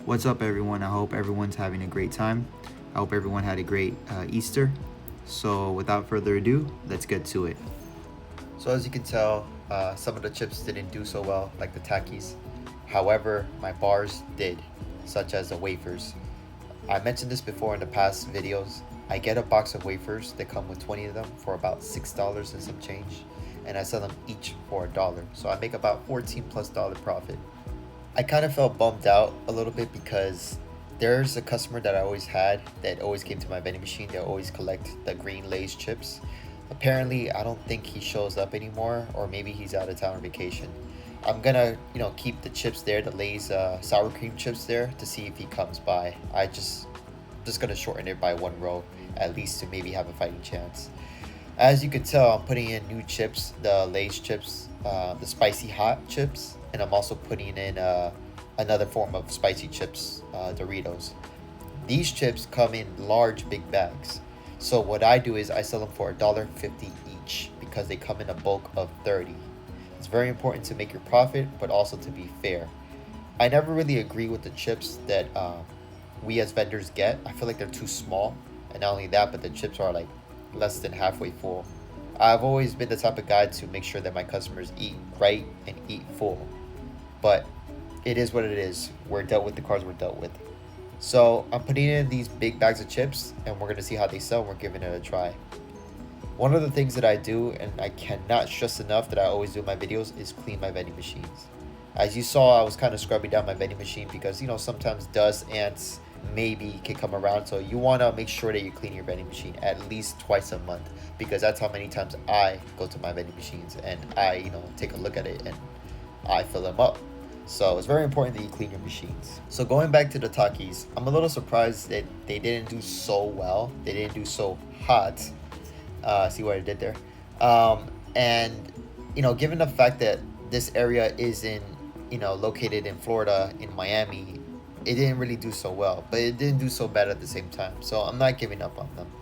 What's up, everyone? I hope everyone's having a great time. I hope everyone had a great Easter. So without further ado, let's get to it. So as you can tell, some of the chips didn't do so well, like the Takis. However, my bars did, such as the wafers. I mentioned this before in the past videos. I get a box of wafers that come with 20 of them for about $6 and some change, and I sell them each for $1. So I make about $14+ profit. I kind of felt bummed out a little bit because there's a customer that I always had that always came to my vending machine. They always collect the green Lay's chips. Apparently, I don't think he shows up anymore, or maybe he's out of town on vacation. I'm gonna, keep the chips there, the Lay's sour cream chips there, to see if he comes by. I just gonna shorten it by one row, at least to maybe have a fighting chance. As you can tell, I'm putting in new chips, the Lay's chips, the spicy hot chips, and I'm also putting in another form of spicy chips, Doritos. These chips come in large, big bags. So what I do is I sell them for $1.50 each because they come in a bulk of 30. It's very important to make your profit, but also to be fair. I never really agree with the chips that we as vendors get. I feel like they're too small, and not only that, but the chips are like less than halfway full. I've always been the type of guy to make sure that my customers eat right and eat full. But it is what it is. We're dealt with the cards we're dealt with. So I'm putting in these big bags of chips, and we're going to see how they sell, and we're giving it a try. One of the things that I do, and I cannot stress enough that I always do in my videos, is clean my vending machines. As you saw, I was kind of scrubbing down my vending machine because, sometimes dust, ants, maybe can come around. So you want to make sure that you clean your vending machine at least twice a month, because that's how many times I go to my vending machines and I, take a look at it and I fill them up. So it's very important that you clean your machines. So going back to the Takis, I'm a little surprised that they didn't do so well. They didn't do so hot. See what I did there? And given the fact that this area is located in Florida, in Miami, it didn't really do so well, but it didn't do so bad at the same time. So I'm not giving up on them.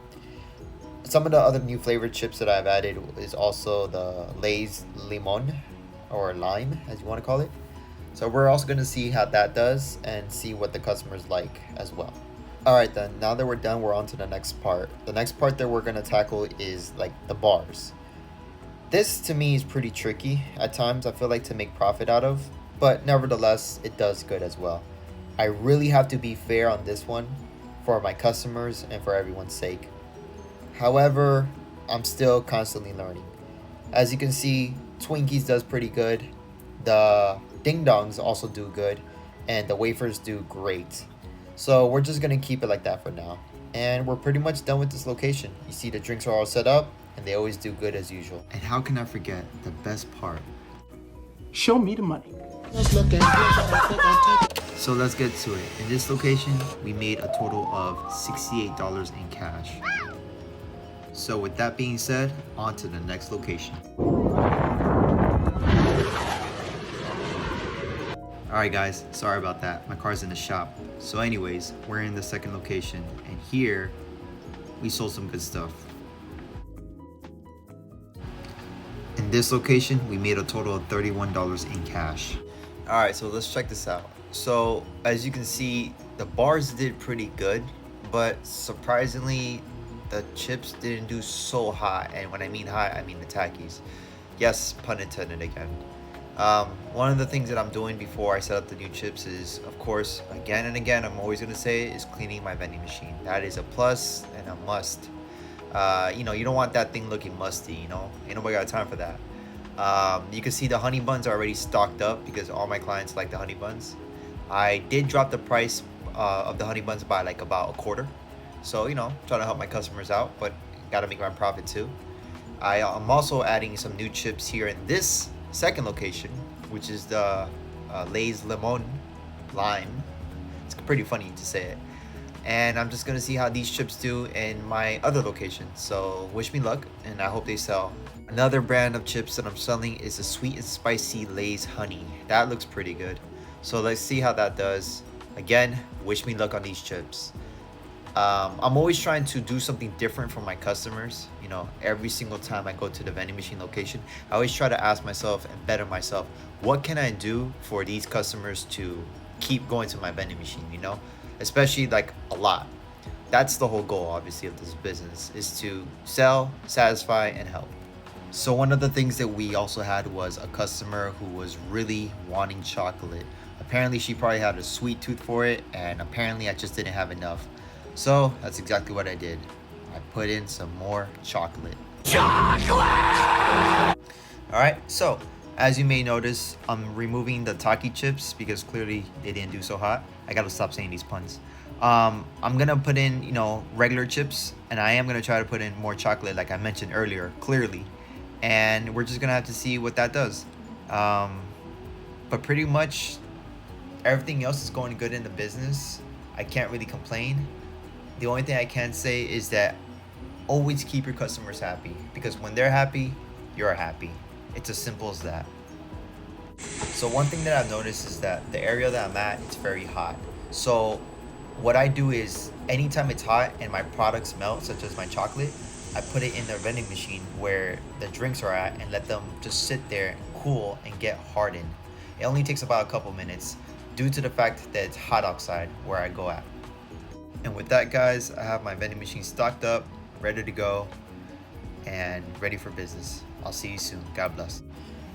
Some of the other new flavored chips that I've added is also the Lay's Limon, or lime, as you want to call it. So we're also going to see how that does and see what the customers like as well. Alright then, now that we're done, we're on to the next part. The next part that we're going to tackle is like the bars. This to me is pretty tricky at times, I feel like, to make profit out of, but nevertheless it does good as well. I really have to be fair on this one for my customers and for everyone's sake. However, I'm still constantly learning. As you can see, Twinkies does pretty good. The Ding Dongs also do good, and the wafers do great. So we're just gonna keep it like that for now. And we're pretty much done with this location. You see the drinks are all set up, and they always do good as usual. And how can I forget the best part? Show me the money. So let's get to it. In this location, we made a total of $68 in cash. So with that being said, on to the next location. Alright guys, sorry about that. My car's in the shop. So anyways, we're in the second location, and here we sold some good stuff. In this location, we made a total of $31 in cash. Alright, so let's check this out. So as you can see, the bars did pretty good, but surprisingly the chips didn't do so hot. And when I mean hot, I mean the Takis. Yes, pun intended again. One of the things that I'm doing before I set up the new chips is, of course, again and again, I'm always going to say, is cleaning my vending machine. That is a plus and a must. You don't want that thing looking musty, ain't nobody got time for that. You can see the honey buns are already stocked up because all my clients like the honey buns. I did drop the price of the honey buns by like about a quarter. So, trying to help my customers out, but gotta make my profit too. I'm also adding some new chips here in this second location, which is the Lay's Limon Lime. It's pretty funny to say it. And I'm just gonna see how these chips do in my other location. So wish me luck, and I hope they sell. Another brand of chips that I'm selling is the sweet and spicy Lay's Honey. That looks pretty good. So let's see how that does. Again, wish me luck on these chips. I'm always trying to do something different for my customers. Every single time I go to the vending machine location, I always try to ask myself and better myself, what can I do for these customers to keep going to my vending machine, you know, especially like a lot. That's the whole goal, obviously, of this business, is to sell, satisfy, and help. So one of the things that we also had was a customer who was really wanting chocolate. Apparently she probably had a sweet tooth for it, and apparently I just didn't have enough. So that's exactly what I did. I put in some more chocolate. Alright, so as you may notice, I'm removing the Taki chips because clearly they didn't do so hot. I gotta stop saying these puns. I'm gonna put in, you know, regular chips, and I am gonna try to put in more chocolate like I mentioned earlier, clearly. And we're just gonna have to see what that does. But pretty much everything else is going good in the business. I can't really complain. The only thing I can say is that always keep your customers happy, because when they're happy, you're happy. It's as simple as that. So one thing that I've noticed is that the area that I'm at, it's very hot. So what I do is anytime it's hot and my products melt, such as my chocolate, I put it in the vending machine where the drinks are at and let them just sit there and cool and get hardened. It only takes about a couple minutes due to the fact that it's hot outside where I go at. And with that, guys, I have my vending machine stocked up, ready to go, and ready for business. I'll see you soon. God bless.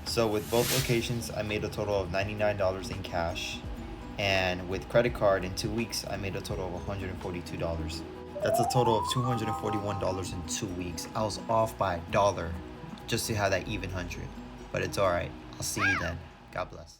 So with both locations, I made a total of $99 in cash. And with credit card, in 2 weeks, I made a total of $142. That's a total of $241 in 2 weeks. I was off by $1 just to have that even 100. But it's alright. I'll see you then. God bless.